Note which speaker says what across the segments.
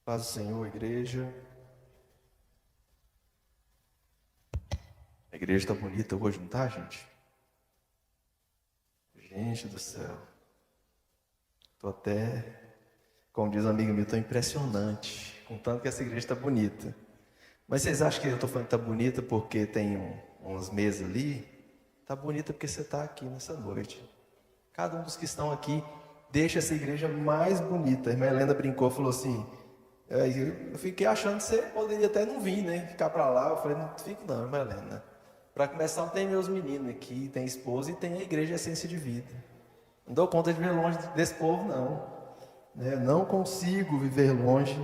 Speaker 1: Paz do Senhor, igreja. A igreja está bonita hoje, não tá, gente? Gente do céu. Tô até, como diz um amigo meu, tô impressionante, com tanto que essa igreja está bonita. Mas vocês acham que eu tô falando que tá bonita porque tem umas mesas ali? Tá bonita porque você está aqui nessa noite. Cada um dos que estão aqui deixa essa igreja mais bonita. A irmã Helena brincou, falou assim, eu fiquei achando que você poderia até não vir, né? Ficar para lá. Eu falei, não fico não, irmã Helena. Para começar, tem meus meninos aqui, tem esposa e tem a igreja Essência de Vida. Não dou conta de viver longe desse povo, não. Né? Não consigo viver longe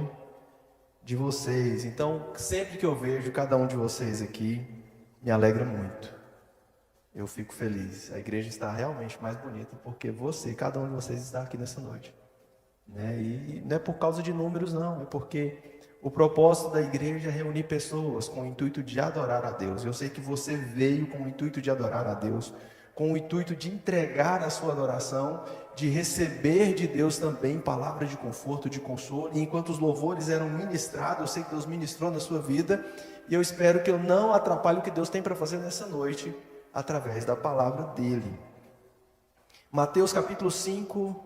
Speaker 1: de vocês. Então, sempre que eu vejo cada um de vocês aqui, me alegra muito. Eu fico feliz. A igreja está realmente mais bonita porque cada um de vocês está aqui nessa noite. Né? E não é por causa de números, não. É porque o propósito da igreja é reunir pessoas com o intuito de adorar a Deus. Eu sei que você veio com o intuito de adorar a Deus, com o intuito de entregar a sua adoração, de receber de Deus também palavras de conforto, de consolo. E enquanto os louvores eram ministrados, eu sei que Deus ministrou na sua vida, e eu espero que eu não atrapalhe o que Deus tem para fazer nessa noite, através da palavra dele. Mateus capítulo 5,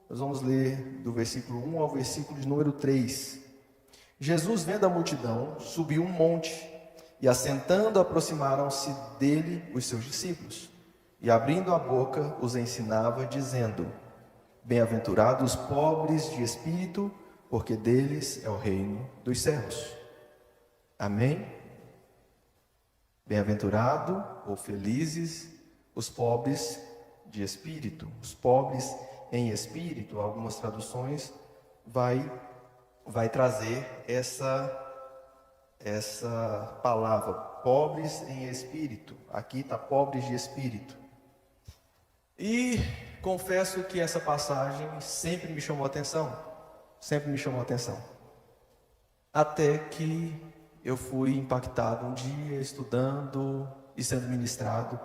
Speaker 1: nós vamos ler do versículo 1 ao versículo de número 3. Jesus, vendo a multidão, subiu um monte, e assentando aproximaram-se dele os seus discípulos, e abrindo a boca os ensinava, dizendo: Bem-aventurados os pobres de espírito, porque deles é o reino dos céus. Amém? Bem-aventurado ou felizes os pobres de espírito. Os pobres em espírito, algumas traduções vai trazer essa palavra, pobres em espírito. Aqui está pobres de espírito. E confesso que essa passagem sempre me chamou a atenção. Sempre me chamou a atenção. Até que eu fui impactado um dia estudando e sendo ministrado.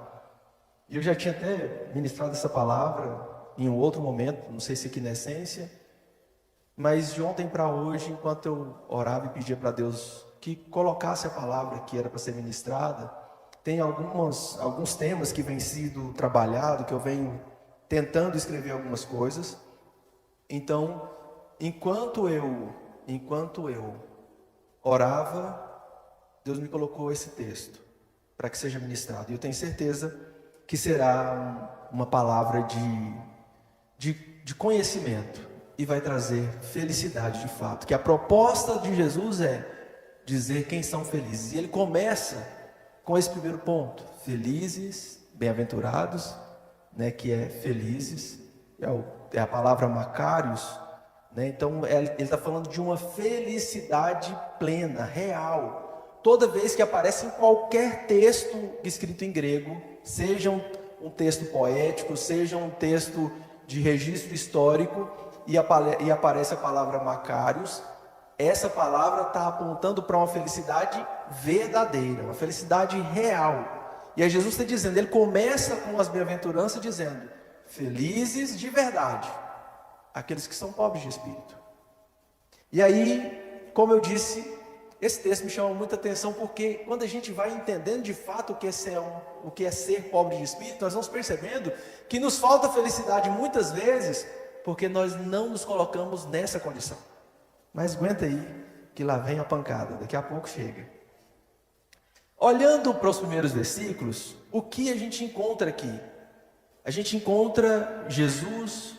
Speaker 1: E eu já tinha até ministrado essa palavra em um outro momento, não sei se aqui na Essência, mas de ontem para hoje, enquanto eu orava e pedia para Deus que colocasse a palavra que era para ser ministrada, tem alguns temas que vêm sido trabalhado, que eu venho tentando escrever algumas coisas. Então, enquanto eu orava, Deus me colocou esse texto para que seja ministrado. E eu tenho certeza que será uma palavra de conhecimento e vai trazer felicidade de fato. Que a proposta de Jesus é dizer quem são felizes. E ele começa com esse primeiro ponto: felizes, bem-aventurados, né, que é felizes, é a palavra Macarius, né? Então ele está falando de uma felicidade plena, real. Toda vez que aparece em qualquer texto escrito em grego, seja um texto poético, seja um texto de registro histórico, e aparece a palavra Macarius, essa palavra está apontando para uma felicidade verdadeira, uma felicidade real. E aí Jesus está dizendo, ele começa com as bem-aventuranças dizendo: felizes de verdade, aqueles que são pobres de espírito. E aí, como eu disse, esse texto me chama muita atenção, porque quando a gente vai entendendo de fato o que é ser pobre de espírito, nós vamos percebendo que nos falta felicidade muitas vezes, porque nós não nos colocamos nessa condição. Mas aguenta aí, que lá vem a pancada, daqui a pouco chega. Olhando para os primeiros versículos, o que a gente encontra aqui? A gente encontra Jesus,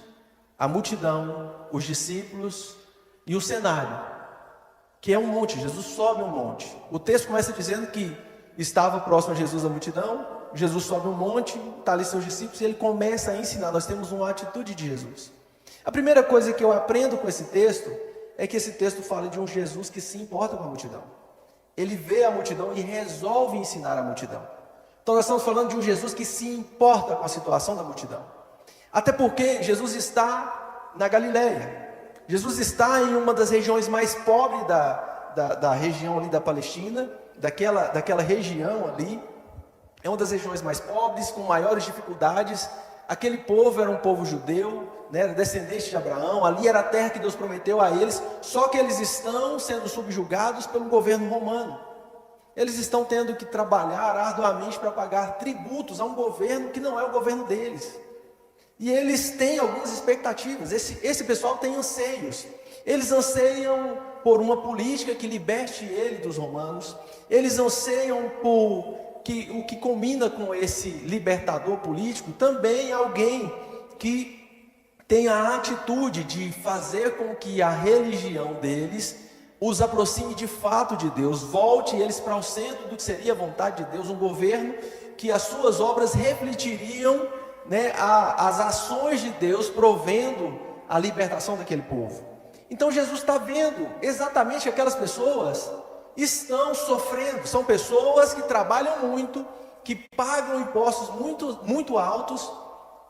Speaker 1: a multidão, os discípulos e o cenário, que é um monte. Jesus sobe um monte. O texto começa dizendo que estava próximo a Jesus a multidão, Jesus sobe um monte, está ali seus discípulos, e ele começa a ensinar. Nós temos uma atitude de Jesus. A primeira coisa que eu aprendo com esse texto é que esse texto fala de um Jesus que se importa com a multidão. Ele vê a multidão e resolve ensinar a multidão. Então nós estamos falando de um Jesus que se importa com a situação da multidão. Até porque Jesus está na Galileia. Jesus está em uma das regiões mais pobres da região ali da Palestina, daquela região ali. É uma das regiões mais pobres, com maiores dificuldades. Aquele povo era um povo judeu, né, era descendente de Abraão, ali era a terra que Deus prometeu a eles, só que eles estão sendo subjugados pelo governo romano. Eles estão tendo que trabalhar arduamente para pagar tributos a um governo que não é o governo deles. E eles têm algumas expectativas, esse pessoal tem anseios. Eles anseiam por uma política que liberte ele dos romanos. Eles anseiam por o que combina com esse libertador político, também alguém que tenha a atitude de fazer com que a religião deles os aproxime de fato de Deus, volte eles para o centro do que seria a vontade de Deus, um governo que as suas obras refletiriam, né, as ações de Deus provendo a libertação daquele povo. Então Jesus está vendo exatamente que aquelas pessoas estão sofrendo, são pessoas que trabalham muito, que pagam impostos muito, muito altos,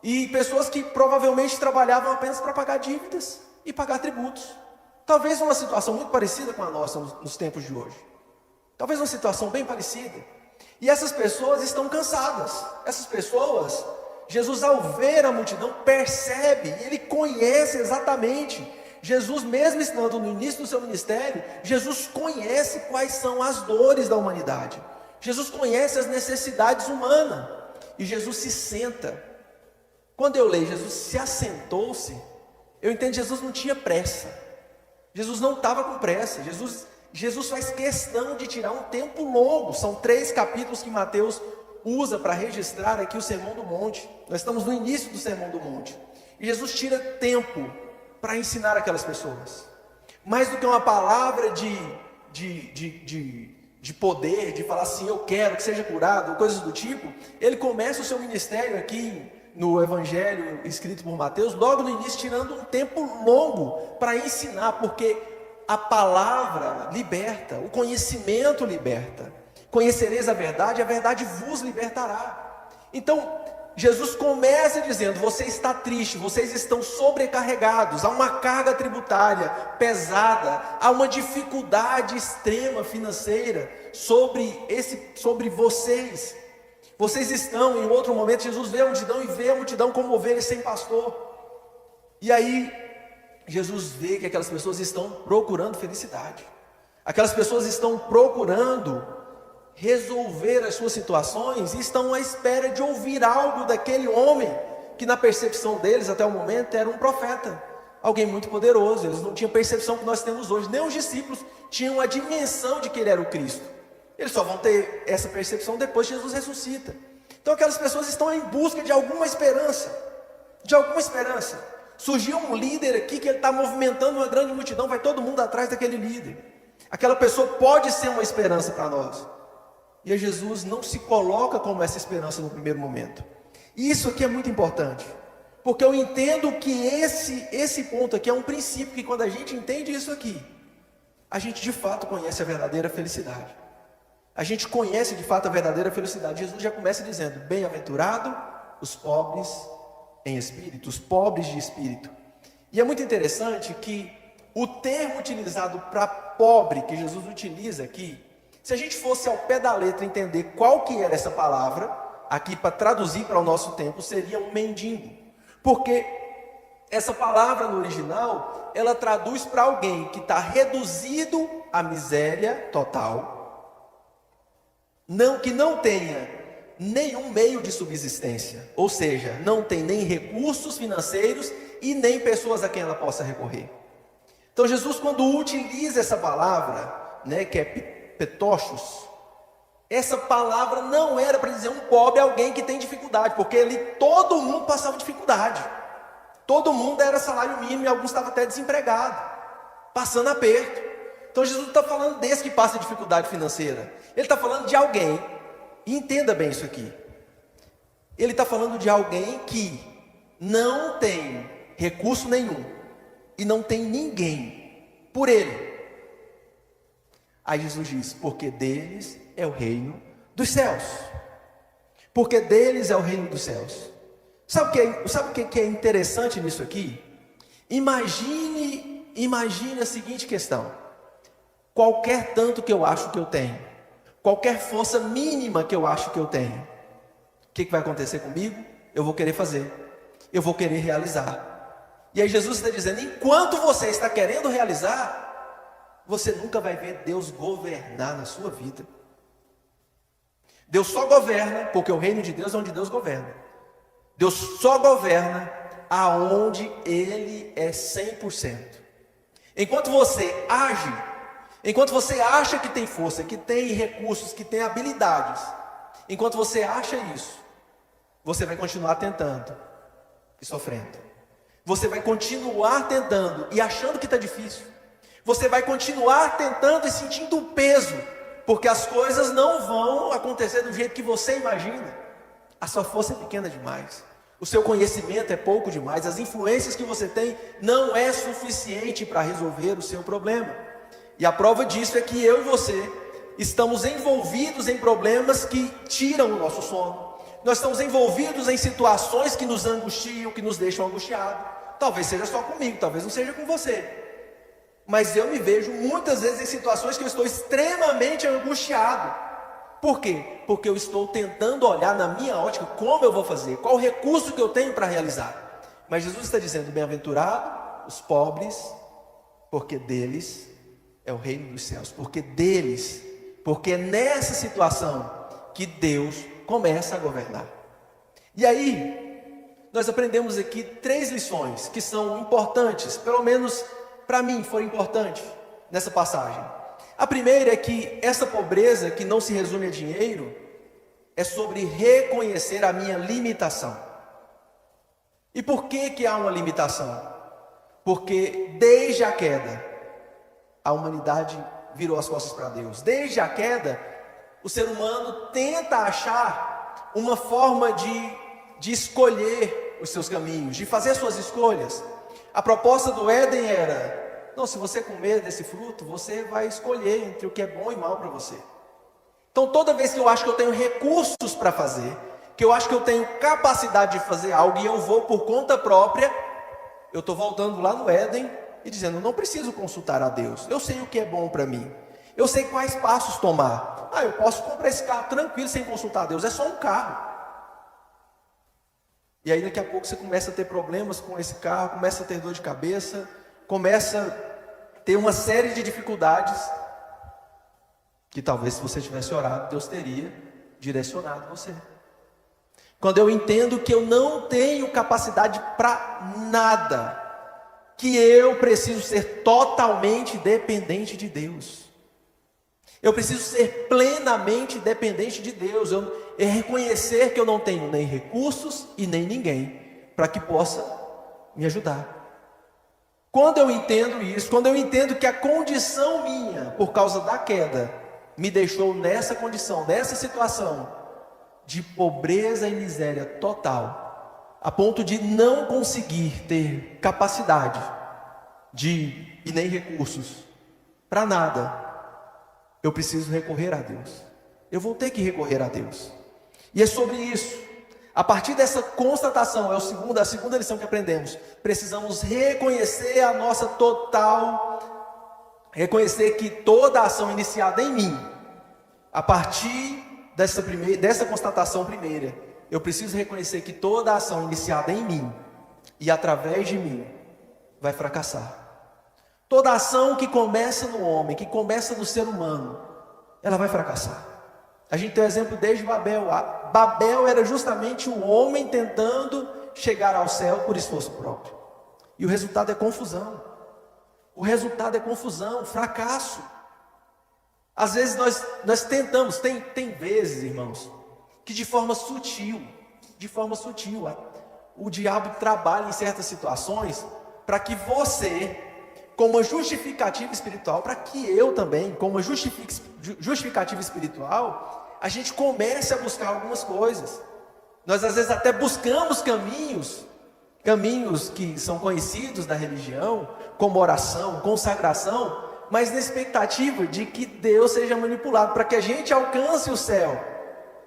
Speaker 1: e pessoas que provavelmente trabalhavam apenas para pagar dívidas e pagar tributos. Talvez uma situação muito parecida com a nossa nos tempos de hoje. Talvez uma situação bem parecida. E essas pessoas estão cansadas. Essas pessoas, Jesus ao ver a multidão percebe, ele conhece exatamente. Jesus mesmo estando no início do seu ministério, Jesus conhece quais são as dores da humanidade. Jesus conhece as necessidades humanas. E Jesus se senta. Quando eu leio Jesus se assentou-se, eu entendo que Jesus não tinha pressa. Jesus não estava com pressa. Jesus faz questão de tirar um tempo longo. São 3 capítulos que Mateus usa para registrar aqui o Sermão do Monte. Nós estamos no início do Sermão do Monte. E Jesus tira tempo para ensinar aquelas pessoas. Mais do que uma palavra de poder, de falar assim, eu quero que seja curado, coisas do tipo. Ele começa o seu ministério aqui no Evangelho escrito por Mateus, logo no início, tirando um tempo longo para ensinar, porque a palavra liberta, o conhecimento liberta. Conhecereis a verdade vos libertará. Então, Jesus começa dizendo, você está triste, vocês estão sobrecarregados, há uma carga tributária pesada, há uma dificuldade extrema financeira sobre vocês. Vocês estão, em outro momento, Jesus vê a multidão como ovelhas sem pastor. E aí, Jesus vê que aquelas pessoas estão procurando felicidade. Aquelas pessoas estão procurando resolver as suas situações e estão à espera de ouvir algo daquele homem, que na percepção deles, até o momento, era um profeta. Alguém muito poderoso. Eles não tinham a percepção que nós temos hoje. Nem os discípulos tinham a dimensão de que ele era o Cristo. Eles só vão ter essa percepção depois que Jesus ressuscita. Então aquelas pessoas estão em busca de alguma esperança. De alguma esperança. Surgiu um líder aqui que ele está movimentando uma grande multidão, vai todo mundo atrás daquele líder. Aquela pessoa pode ser uma esperança para nós. E Jesus não se coloca como essa esperança no primeiro momento. E isso aqui é muito importante. Porque eu entendo que esse ponto aqui é um princípio, que quando a gente entende isso aqui, a gente de fato conhece a verdadeira felicidade. A gente conhece de fato a verdadeira felicidade. Jesus já começa dizendo, bem-aventurado os pobres em espírito, os pobres de espírito. E é muito interessante que o termo utilizado para pobre, que Jesus utiliza aqui, se a gente fosse ao pé da letra entender qual que era essa palavra, aqui para traduzir para o nosso tempo, seria um mendigo. Porque essa palavra no original, ela traduz para alguém que está reduzido à miséria total, que não tenha nenhum meio de subsistência, ou seja, não tem nem recursos financeiros e nem pessoas a quem ela possa recorrer. Então Jesus, quando utiliza essa palavra, né, que é petochos, essa palavra não era para dizer um pobre, alguém que tem dificuldade, porque todo mundo passava dificuldade, todo mundo era salário mínimo e alguns estavam até desempregados, passando aperto. Então Jesus não está falando desse que passa dificuldade financeira, ele está falando de alguém, e entenda bem isso aqui, ele está falando de alguém que não tem recurso nenhum, e não tem ninguém por ele. Aí Jesus diz, porque deles é o reino dos céus. Porque deles é o reino dos céus. Sabe o que é interessante nisso aqui? Imagine a seguinte questão. Qualquer tanto que eu acho que eu tenho, qualquer força mínima que eu acho que eu tenho, o que vai acontecer comigo? Eu vou querer fazer. eu vou querer realizar. E aí Jesus está dizendo, enquanto você está querendo realizar, você nunca vai ver Deus governar na sua vida. Deus só governa, porque o reino de Deus é onde Deus governa. Deus só governa aonde Ele é 100%. Enquanto você age, enquanto você acha que tem força, que tem recursos, que tem habilidades, enquanto você acha isso, você vai continuar tentando e sofrendo. Você vai continuar tentando e achando que está difícil. Você vai continuar tentando e sentindo o peso, porque as coisas não vão acontecer do jeito que você imagina. A sua força é pequena demais. O seu conhecimento é pouco demais. As influências que você tem não é suficiente para resolver o seu problema. E a prova disso é que eu e você estamos envolvidos em problemas que tiram o nosso sono. Nós estamos envolvidos em situações que nos angustiam, que nos deixam angustiados. Talvez seja só comigo, talvez não seja com você. Mas eu me vejo muitas vezes em situações que eu estou extremamente angustiado. Por quê? Porque eu estou tentando olhar na minha ótica como eu vou fazer, qual o recurso que eu tenho para realizar. Mas Jesus está dizendo, bem-aventurado os pobres, porque deles é o reino dos céus. Porque é nessa situação que Deus começa a governar. E aí, nós aprendemos aqui 3 lições que são importantes, pelo menos para mim foi importante nessa passagem. A primeira é que essa pobreza, que não se resume a dinheiro, é sobre reconhecer a minha limitação. E por que há uma limitação? Porque desde a queda, a humanidade virou as costas para Deus. Desde a queda, o ser humano tenta achar uma forma de escolher os seus caminhos, de fazer suas escolhas. A proposta do Éden era, não, se você comer desse fruto, você vai escolher entre o que é bom e mal para você. Então toda vez que eu acho que eu tenho recursos para fazer, que eu acho que eu tenho capacidade de fazer algo e eu vou por conta própria, eu estou voltando lá no Éden e dizendo, não preciso consultar a Deus, eu sei o que é bom para mim, eu sei quais passos tomar. Eu posso comprar esse carro tranquilo sem consultar a Deus, é só um carro. E aí daqui a pouco você começa a ter problemas com esse carro, começa a ter dor de cabeça, começa a ter uma série de dificuldades, que talvez se você tivesse orado, Deus teria direcionado você. Quando eu entendo que eu não tenho capacidade para nada, que eu preciso ser totalmente dependente de Deus. Eu preciso ser plenamente dependente de Deus. É reconhecer que eu não tenho nem recursos e nem ninguém para que possa me ajudar. Quando eu entendo isso, quando eu entendo que a condição minha, por causa da queda, me deixou nessa condição, nessa situação de pobreza e miséria total, a ponto de não conseguir ter capacidade e nem recursos para nada, eu preciso recorrer a Deus. Eu vou ter que recorrer a Deus. E é sobre isso. A partir dessa constatação, a segunda lição que aprendemos. Precisamos reconhecer a nossa reconhecer que toda ação iniciada em mim, a partir dessa constatação primeira, eu preciso reconhecer que toda ação iniciada em mim e através de mim vai fracassar. Toda ação que começa no homem, que começa no ser humano, ela vai fracassar. A gente tem um exemplo desde Babel. Babel era justamente o homem tentando chegar ao céu por esforço próprio. E o resultado é confusão. O resultado é confusão, fracasso. Às vezes nós tentamos, tem vezes, irmãos, que de forma sutil, o diabo trabalha em certas situações para que você, com uma justificativa espiritual, para que eu também, com uma justificativa espiritual, a gente comece a buscar algumas coisas. Nós às vezes até buscamos caminhos que são conhecidos da religião, como oração, consagração, mas na expectativa de que Deus seja manipulado, para que a gente alcance o céu,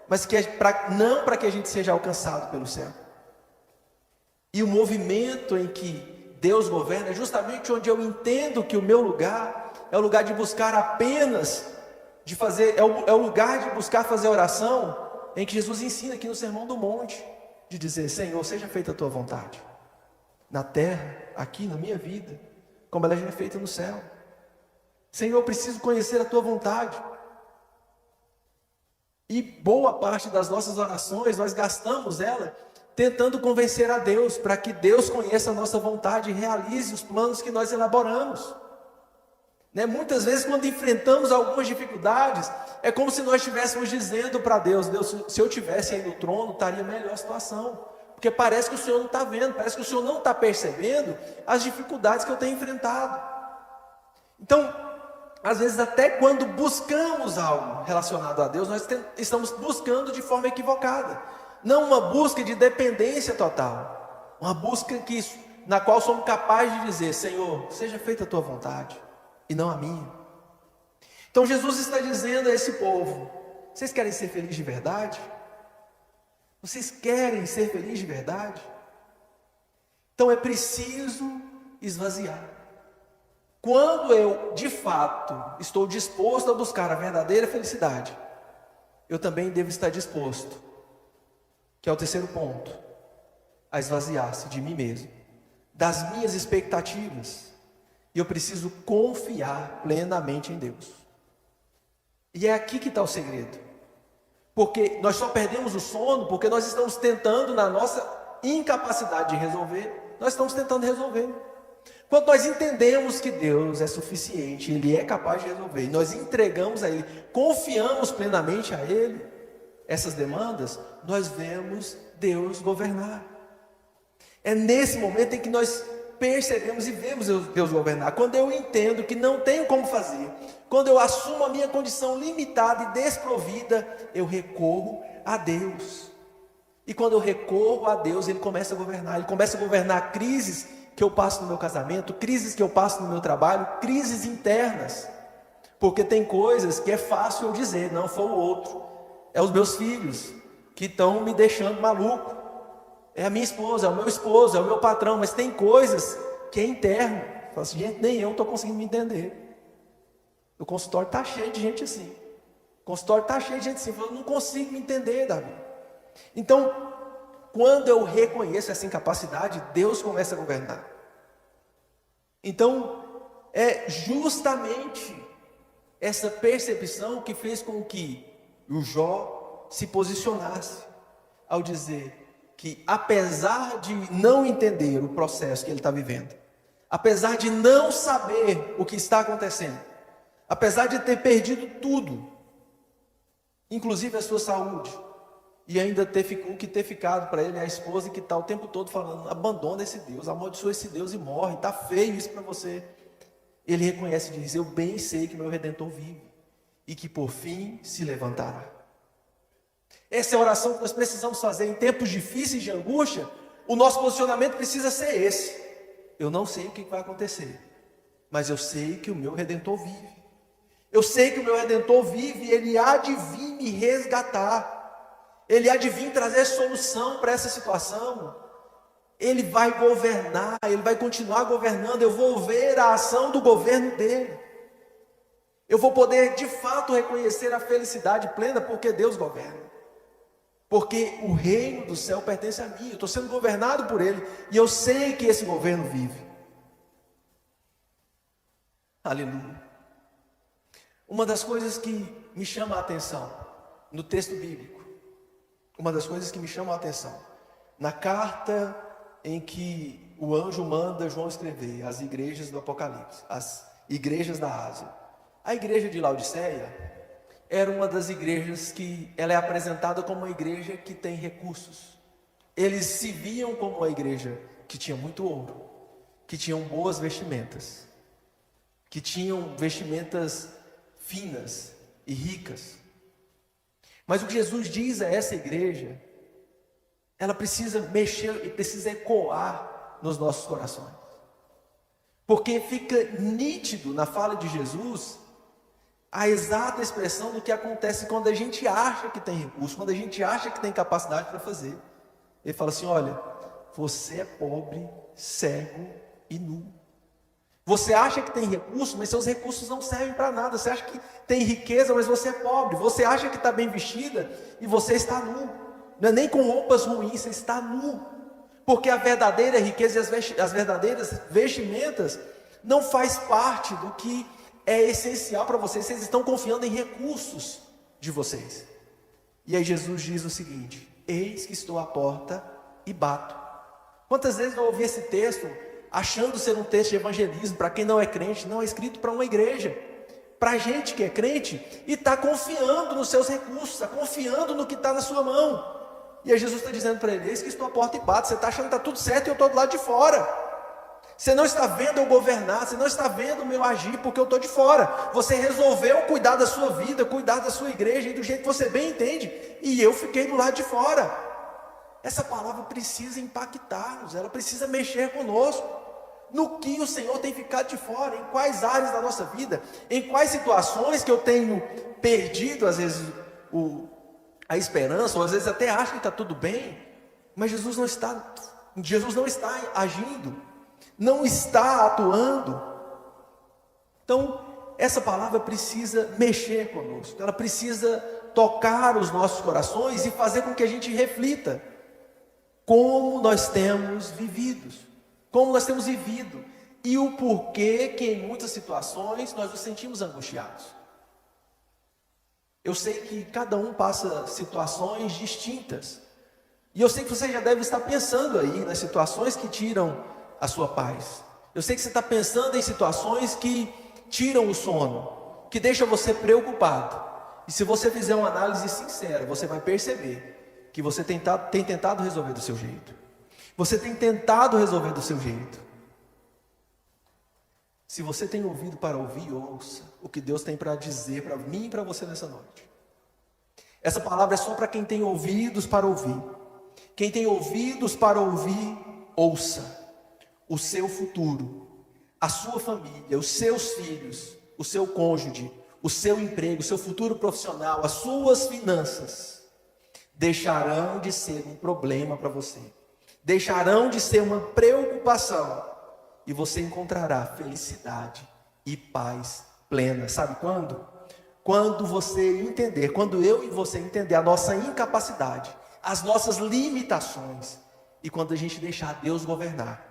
Speaker 1: mas não para que a gente seja alcançado pelo céu. E o movimento em que Deus governa é justamente onde eu entendo que o meu lugar é o lugar de buscar apenas, é o lugar de buscar fazer oração, em que Jesus ensina aqui no Sermão do Monte. de dizer: Senhor, seja feita a tua vontade, na terra, aqui na minha vida, como ela já é feita no céu. Senhor, eu preciso conhecer a tua vontade. E boa parte das nossas orações, nós gastamos ela tentando convencer a Deus, para que Deus conheça a nossa vontade e realize os planos que nós elaboramos. Muitas vezes, quando enfrentamos algumas dificuldades, é como se nós estivéssemos dizendo para Deus: Deus, se eu estivesse aí no trono, estaria melhor a situação. Porque parece que o Senhor não está vendo, parece que o Senhor não está percebendo as dificuldades que eu tenho enfrentado. Então, às vezes, até quando buscamos algo relacionado a Deus, nós estamos buscando de forma equivocada. Não uma busca de dependência total, uma busca na qual somos capazes de dizer: Senhor, seja feita a tua vontade e não a minha. Então Jesus está dizendo a esse povo: vocês querem ser felizes de verdade? Vocês querem ser felizes de verdade? Então é preciso esvaziar. Quando eu, de fato, estou disposto a buscar a verdadeira felicidade, eu também devo estar disposto, que é o terceiro ponto, a esvaziar-se de mim mesmo, das minhas expectativas. E eu preciso confiar plenamente em Deus. E é aqui que está o segredo. Porque nós só perdemos o sono porque nós estamos tentando, na nossa incapacidade de resolver, nós estamos tentando resolver. Quando nós entendemos que Deus é suficiente, Ele é capaz de resolver, e nós entregamos a Ele, confiamos plenamente a Ele essas demandas, nós vemos Deus governar. É nesse momento em que nós percebemos e vemos Deus governar. Quando eu entendo que não tenho como fazer, quando eu assumo a minha condição limitada e desprovida, eu recorro a Deus. E quando eu recorro a Deus, Ele começa a governar. Ele começa a governar crises que eu passo no meu casamento, crises que eu passo no meu trabalho, crises internas. Porque tem coisas que é fácil eu dizer: não, foi o outro, é os meus filhos que estão me deixando maluco, é a minha esposa, é o meu esposo, é o meu patrão. Mas tem coisas que é interno. Fala assim: gente, nem eu estou conseguindo me entender. O consultório está cheio de gente assim. O consultório está cheio de gente assim. Eu não consigo me entender, Davi. Então, quando eu reconheço essa incapacidade, Deus começa a governar. Então, é justamente essa percepção que fez com que o Jó se posicionasse ao dizer que, apesar de não entender o processo que ele está vivendo, apesar de não saber o que está acontecendo, apesar de ter perdido tudo, inclusive a sua saúde, e ainda ter ficado para ele a esposa que está o tempo todo falando: abandona esse Deus, amaldiçoa esse Deus e morre, está feio isso para você. Ele reconhece e diz: eu bem sei que meu Redentor vive e que por fim se levantará. Essa é a oração que nós precisamos fazer em tempos difíceis de angústia. O nosso posicionamento precisa ser esse: eu não sei o que vai acontecer, mas eu sei que o meu Redentor vive. Eu sei que o meu Redentor vive e Ele há de vir me resgatar. Ele há de vir trazer solução para essa situação. Ele vai governar, Ele vai continuar governando. Eu vou ver a ação do governo dEle. Eu vou poder de fato reconhecer a felicidade plena, porque Deus governa. Porque o reino do céu pertence a mim. Eu estou sendo governado por Ele, e eu sei que esse governo vive. Aleluia. Uma das coisas que me chama a atenção no texto bíblico, uma das coisas que me chama a atenção, na carta em que o anjo manda João escrever às igrejas do Apocalipse, as igrejas da Ásia. A igreja de Laodiceia era uma das igrejas que ela é apresentada como uma igreja que tem recursos. Eles se viam como uma igreja que tinha muito ouro, que tinham boas vestimentas, que tinham vestimentas finas e ricas. Mas o que Jesus diz a essa igreja, ela precisa mexer e precisa ecoar nos nossos corações. Porque fica nítido na fala de Jesus a exata expressão do que acontece quando a gente acha que tem recurso, quando a gente acha que tem capacidade para fazer. Ele fala assim: olha, você é pobre, cego e nu. Você acha que tem recurso, mas seus recursos não servem para nada. Você acha que tem riqueza, mas você é pobre. Você acha que está bem vestida e você está nu. não é nem com roupas ruins, você está nu. Porque a verdadeira riqueza e as verdadeiras vestimentas não faz parte do que é essencial para vocês. Vocês estão confiando em recursos de vocês. E aí Jesus diz o seguinte: eis que estou à porta e bato. Quantas vezes eu ouvi esse texto achando ser um texto de evangelismo para quem não é crente? Não, é escrito para uma igreja, para gente que é crente e está confiando nos seus recursos, está confiando no que está na sua mão. E aí Jesus está dizendo para ele: eis que estou à porta e bato. Você está achando que está tudo certo e eu estou do lado de fora. Você não está vendo eu governar, você não está vendo o meu agir, porque eu estou de fora. Você resolveu cuidar da sua vida, cuidar da sua igreja, e do jeito que você bem entende, e eu fiquei do lado de fora. Essa palavra precisa impactar-nos, ela precisa mexer conosco. No que o Senhor tem ficado de fora, em quais áreas da nossa vida, em quais situações que eu tenho perdido, às vezes, a esperança, ou às vezes até acho que está tudo bem, mas Jesus não está agindo, não está atuando. Então, essa palavra precisa mexer conosco, ela precisa tocar os nossos corações e fazer com que a gente reflita como nós temos vivido e o porquê que em muitas situações nós nos sentimos angustiados. Eu sei que cada um passa situações distintas, e eu sei que você já deve estar pensando aí nas situações que tiram a sua paz. Eu sei que você está pensando em situações que tiram o sono, que deixam você preocupado. E se você fizer uma análise sincera, você vai perceber que você tem tentado resolver do seu jeito. Você tem tentado resolver do seu jeito. Se você tem ouvido para ouvir, ouça o que Deus tem para dizer para mim e para você nessa noite. Essa palavra é só para quem tem ouvidos para ouvir. Quem tem ouvidos para ouvir, ouça. O seu futuro, a sua família, os seus filhos, o seu cônjuge, o seu emprego, o seu futuro profissional, as suas finanças deixarão de ser um problema para você, deixarão de ser uma preocupação, e você encontrará felicidade e paz plena. Sabe quando? Quando você entender, quando eu e você entender a nossa incapacidade, as nossas limitações, e quando a gente deixar Deus governar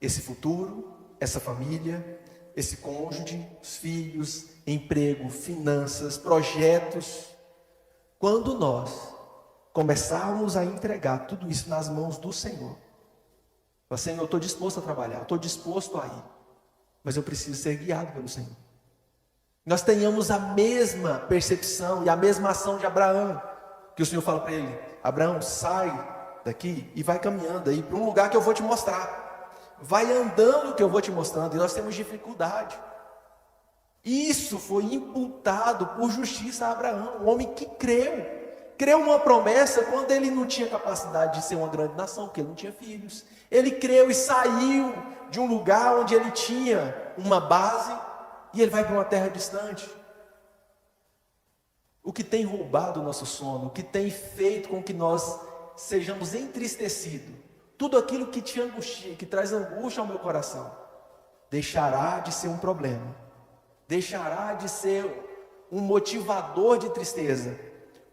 Speaker 1: esse futuro, essa família, esse cônjuge, os filhos, emprego, finanças, projetos. Quando nós começarmos a entregar tudo isso nas mãos do Senhor, Senhor, eu estou disposto a trabalhar, eu estou disposto a ir, mas eu preciso ser guiado pelo Senhor. Nós tenhamos a mesma percepção e a mesma ação de Abraão, que o Senhor fala para ele: Abraão, sai daqui e vai caminhando aí para um lugar que eu vou te mostrar. Vai andando que eu vou te mostrando. E nós temos dificuldade. Isso foi imputado por justiça a Abraão, um homem que creu numa promessa quando ele não tinha capacidade de ser uma grande nação, porque ele não tinha filhos. Ele creu e saiu de um lugar onde ele tinha uma base, e ele vai para uma terra distante. O que tem roubado o nosso sono, o que tem feito com que nós sejamos entristecidos, tudo aquilo que te angustia, que traz angústia ao meu coração, deixará de ser um problema, deixará de ser um motivador de tristeza,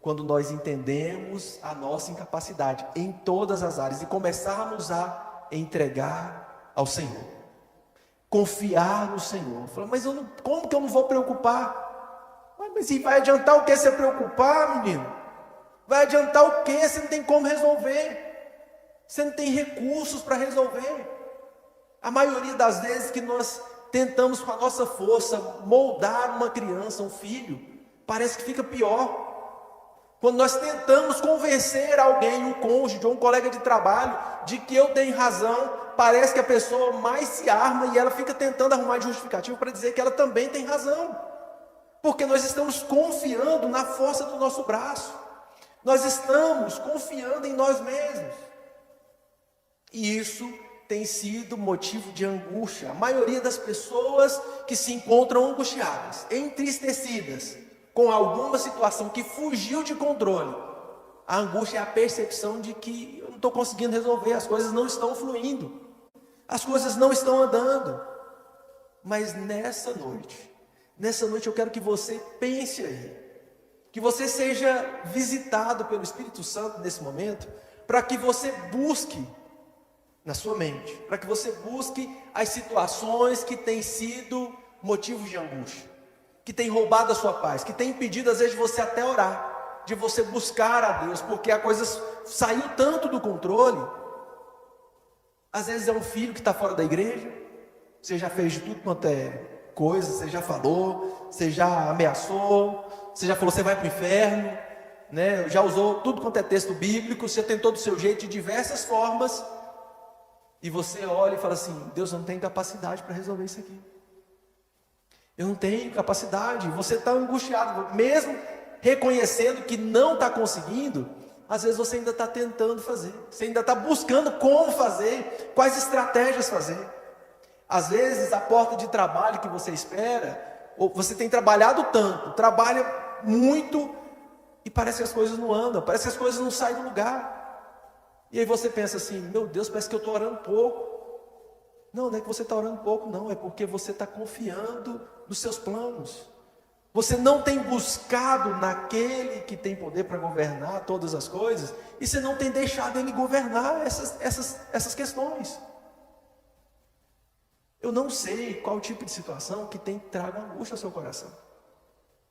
Speaker 1: quando nós entendemos a nossa incapacidade em todas as áreas e começarmos a entregar ao Senhor, confiar no Senhor. Falar: mas como que eu não vou preocupar? Mas e vai adiantar o que você preocupar, menino? Vai adiantar o que? Você não tem como resolver. Você não tem recursos para resolver. A maioria das vezes que nós tentamos com a nossa força moldar uma criança, um filho, parece que fica pior. Quando nós tentamos convencer alguém, um cônjuge ou um colega de trabalho, de que eu tenho razão, parece que a pessoa mais se arma e ela fica tentando arrumar justificativo para dizer que ela também tem razão. Porque nós estamos confiando na força do nosso braço. Nós estamos confiando em nós mesmos. E isso tem sido motivo de angústia. A maioria das pessoas que se encontram angustiadas, entristecidas, com alguma situação que fugiu de controle, a angústia é a percepção de que eu não estou conseguindo resolver, as coisas não estão fluindo, as coisas não estão andando. Mas nessa noite eu quero que você pense aí, Que você seja visitado pelo Espírito Santo nesse momento, para que você busque na sua mente, para que você busque as situações que têm sido motivos de angústia, que têm roubado a sua paz, que têm impedido às vezes de você até orar, de você buscar a Deus, porque a coisa saiu tanto do controle. Às vezes é um filho que está fora da igreja, você já fez de tudo quanto é coisa, você já falou, você já ameaçou, você já falou, você vai para o inferno, né? Já usou tudo quanto é texto bíblico, você tentou do seu jeito de diversas formas, e você olha e fala assim: Deus, não tem capacidade para resolver isso aqui. Eu não tenho capacidade. Você está angustiado, mesmo reconhecendo que não está conseguindo. Às vezes você ainda está tentando fazer, você ainda está buscando como fazer, quais estratégias fazer. Às vezes a porta de trabalho que você espera, ou você tem trabalhado tanto, trabalha muito, e parece que as coisas não andam, parece que as coisas não saem do lugar. E aí você pensa assim: meu Deus, parece que eu estou orando pouco. Não é que você está orando pouco, não, é porque você está confiando nos seus planos. Você não tem buscado naquele que tem poder para governar todas as coisas, e você não tem deixado ele governar essas questões. Eu não sei qual tipo de situação que tem trago angústia ao seu coração.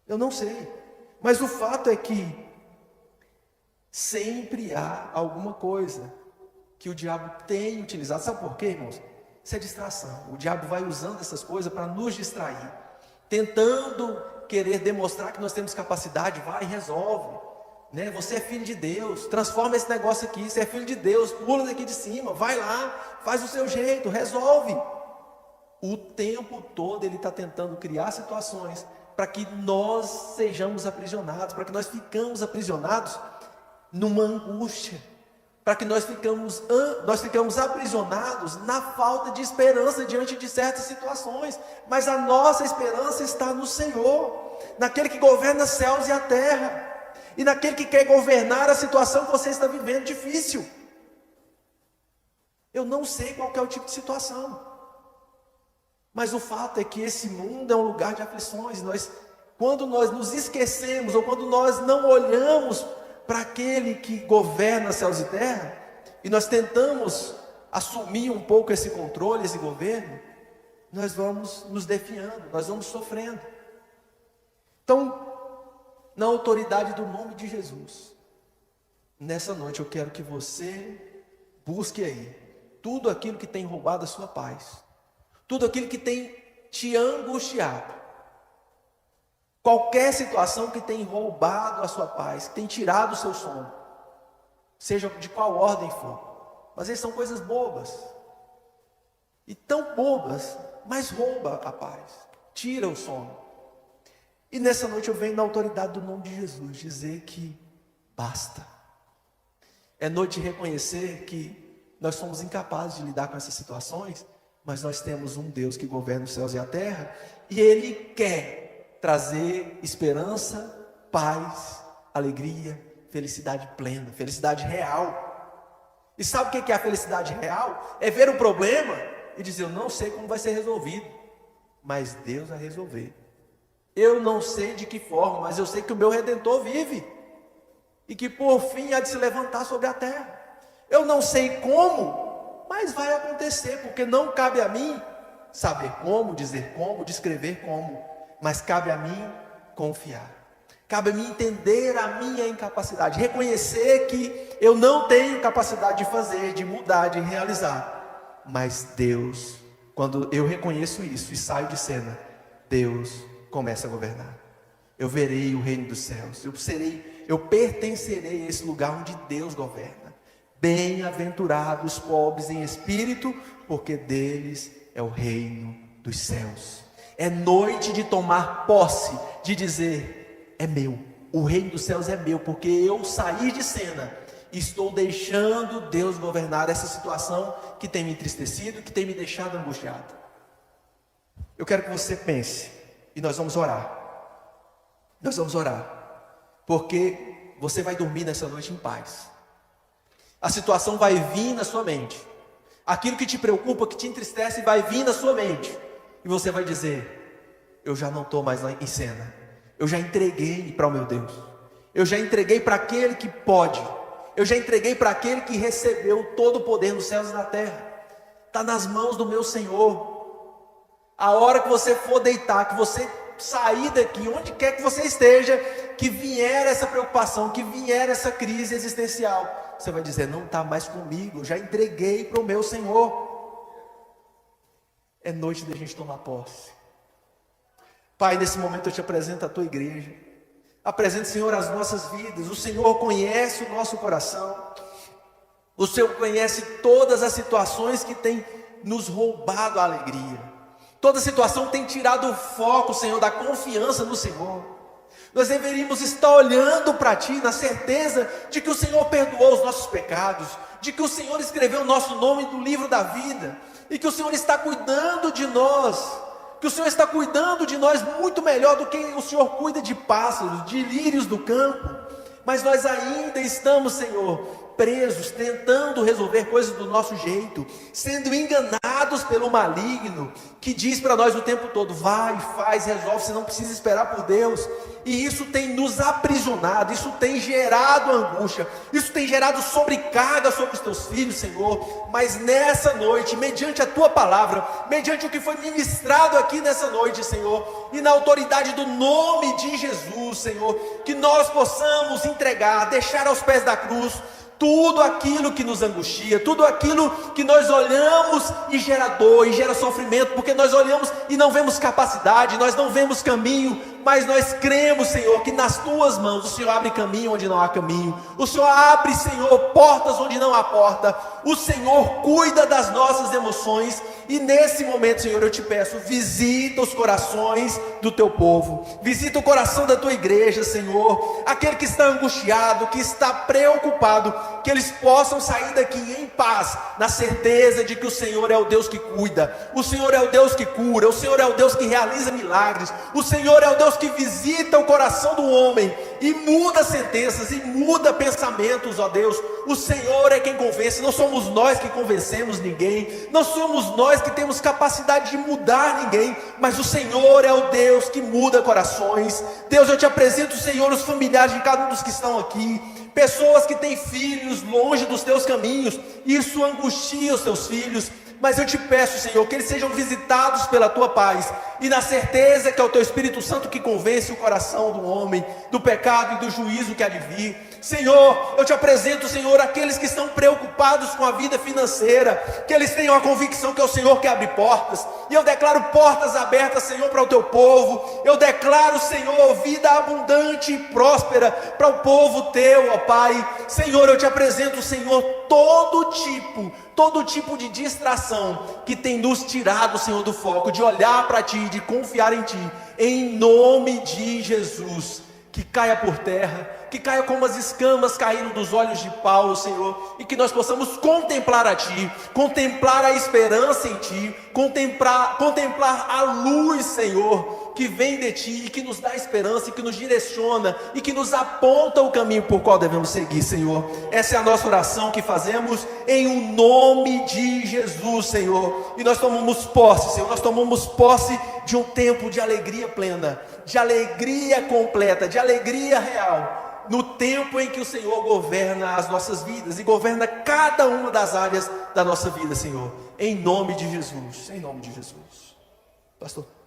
Speaker 1: Eu não sei. Mas o fato é que sempre há alguma coisa que o diabo tem utilizado. Sabe por quê, irmãos? Isso é distração. O diabo vai usando essas coisas para nos distrair, tentando querer demonstrar que nós temos capacidade. Vai e resolve, né? Você é filho de Deus, transforma esse negócio aqui. Você é filho de Deus, pula daqui de cima, vai lá, faz o seu jeito, resolve. O tempo todo ele está tentando criar situações para que nós sejamos aprisionados, para que nós ficamos aprisionados numa angústia, para que nós ficamos aprisionados na falta de esperança diante de certas situações. Mas a nossa esperança está no Senhor, naquele que governa céus e a terra, e naquele que quer governar a situação que você está vivendo difícil. Eu não sei qual que é o tipo de situação, mas o fato é que esse mundo é um lugar de aflições. Quando nós nos esquecemos, ou quando nós não olhamos para aquele que governa céus e terra, e nós tentamos assumir um pouco esse controle, esse governo, nós vamos nos definhando, nós vamos sofrendo. Então, na autoridade do nome de Jesus, nessa noite eu quero que você busque aí tudo aquilo que tem roubado a sua paz, tudo aquilo que tem te angustiado, qualquer situação que tem roubado a sua paz, que tem tirado o seu sono, seja de qual ordem for. Às vezes são coisas bobas, e tão bobas, mas rouba a paz, tira o sono. E nessa noite eu venho na autoridade do nome de Jesus dizer que basta. É noite de reconhecer que nós somos incapazes de lidar com essas situações, mas nós temos um Deus que governa os céus e a terra, e Ele quer trazer esperança, paz, alegria, felicidade plena, felicidade real. E sabe o que é a felicidade real? É ver o problema e dizer: eu não sei como vai ser resolvido, mas Deus vai resolver. Eu não sei de que forma, mas eu sei que o meu Redentor vive, e que por fim há de se levantar sobre a terra. Eu não sei como, mas vai acontecer, porque não cabe a mim saber como, dizer como, descrever como, mas cabe a mim confiar. Cabe a mim entender a minha incapacidade, reconhecer que eu não tenho capacidade de fazer, de mudar, de realizar. Mas Deus, quando eu reconheço isso e saio de cena, Deus começa a governar. Eu verei o reino dos céus, eu pertencerei a esse lugar onde Deus governa. Bem-aventurados os pobres em espírito, porque deles é o reino dos céus. É noite de tomar posse, de dizer: é meu, o reino dos céus é meu, porque eu saí de cena, estou deixando Deus governar essa situação que tem me entristecido, que tem me deixado angustiado. Eu quero que você pense, e nós vamos orar. Nós vamos orar, porque você vai dormir nessa noite em paz. A situação vai vir na sua mente, aquilo que te preocupa, que te entristece, vai vir na sua mente, e você vai dizer: eu já não estou mais em cena, eu já entreguei para o meu Deus. eu já entreguei para aquele que pode, eu já entreguei para aquele que recebeu todo o poder nos céus e na terra. Está nas mãos do meu Senhor. A hora que você for deitar, que você sair daqui, onde quer que você esteja, que vier essa preocupação, que vier essa crise existencial, você vai dizer: não está mais comigo, eu já entreguei para o meu Senhor. É noite da gente tomar posse. Pai, nesse momento eu te apresento a tua igreja, apresento, Senhor, as nossas vidas. O Senhor conhece o nosso coração, o Senhor conhece todas as situações que têm nos roubado a alegria, toda situação tem tirado o foco, Senhor, da confiança no Senhor. Nós deveríamos estar olhando para Ti, na certeza de que o Senhor perdoou os nossos pecados, de que o Senhor escreveu o nosso nome no livro da vida, e que o Senhor está cuidando de nós, que o Senhor está cuidando de nós muito melhor do que o Senhor cuida de pássaros, de lírios do campo. Mas nós ainda estamos, Senhor, presos, tentando resolver coisas do nosso jeito, sendo enganados pelo maligno, que diz para nós o tempo todo: vai, faz, resolve, você não precisa esperar por Deus. E isso tem nos aprisionado, isso tem gerado angústia, isso tem gerado sobrecarga sobre os teus filhos, Senhor. Mas nessa noite, mediante a tua palavra, mediante o que foi ministrado aqui nessa noite, Senhor, e na autoridade do nome de Jesus, Senhor, que nós possamos entregar, deixar aos pés da cruz tudo aquilo que nos angustia, tudo aquilo que nós olhamos e gera dor, e gera sofrimento, porque nós olhamos e não vemos capacidade, nós não vemos caminho, mas nós cremos, Senhor, que nas Tuas mãos o Senhor abre caminho onde não há caminho, o Senhor abre, Senhor, portas onde não há porta, o Senhor cuida das nossas emoções. E nesse momento, Senhor, eu te peço, visita os corações do Teu povo, visita o coração da Tua igreja, Senhor, aquele que está angustiado, que está preocupado, que eles possam sair daqui em paz, na certeza de que o Senhor é o Deus que cuida, o Senhor é o Deus que cura, o Senhor é o Deus que realiza milagres, o Senhor é o Deus que visita o coração do homem e muda sentenças e muda pensamentos, ó Deus. O Senhor é quem convence, não somos nós que convencemos ninguém, não somos nós que temos capacidade de mudar ninguém, mas o Senhor é o Deus que muda corações. Deus, eu te apresento, Senhor, os familiares de cada um dos que estão aqui, pessoas que têm filhos longe dos teus caminhos, isso angustia os teus filhos, mas eu te peço, Senhor, que eles sejam visitados pela Tua paz, e na certeza que é o Teu Espírito Santo que convence o coração do homem, do pecado e do juízo que há de vir. Senhor, eu te apresento, Senhor, aqueles que estão preocupados com a vida financeira, que eles tenham a convicção que é o Senhor que abre portas, e eu declaro portas abertas, Senhor, para o Teu povo. Eu declaro, Senhor, vida abundante e próspera para o povo Teu, ó Pai. Senhor, eu te apresento, Senhor, todo tipo de distração que tem nos tirado, Senhor, do foco, de olhar para Ti, de confiar em Ti, em nome de Jesus, que caia por terra, que caia como as escamas caíram dos olhos de Paulo, Senhor, e que nós possamos contemplar a Ti, contemplar a esperança em Ti, contemplar a luz, Senhor, que vem de Ti, e que nos dá esperança, e que nos direciona, e que nos aponta o caminho por qual devemos seguir, Senhor. Essa é a nossa oração que fazemos em o nome de Jesus, Senhor, e nós tomamos posse, Senhor, nós tomamos posse de um tempo de alegria plena, de alegria completa, de alegria real, no tempo em que o Senhor governa as nossas vidas e governa cada uma das áreas da nossa vida, Senhor, em nome de Jesus, em nome de Jesus. Pastor.